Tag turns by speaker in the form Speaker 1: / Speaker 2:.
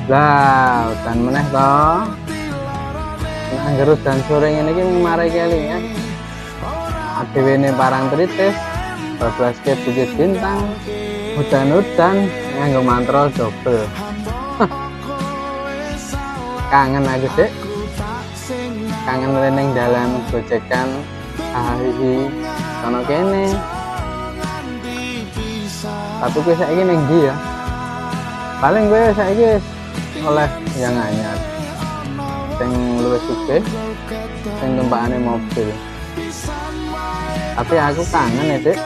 Speaker 1: Lah, udan meneh to. Nek anggere udan sore ngene iki marai kelingan. Adewene Parangtritis, bablaske Bukit Bintang, udan-udan nganggo mantra double. Kangen aku, Dik. Kangen ning dalan gojekan hahihi sono kene. Tapi kowe saiki ning ndi ya? Paling kowe saiki oleh yang anyar. Sing luwih sugih, sing tumpakane mobil. Tapi aku kangen ya, Dik.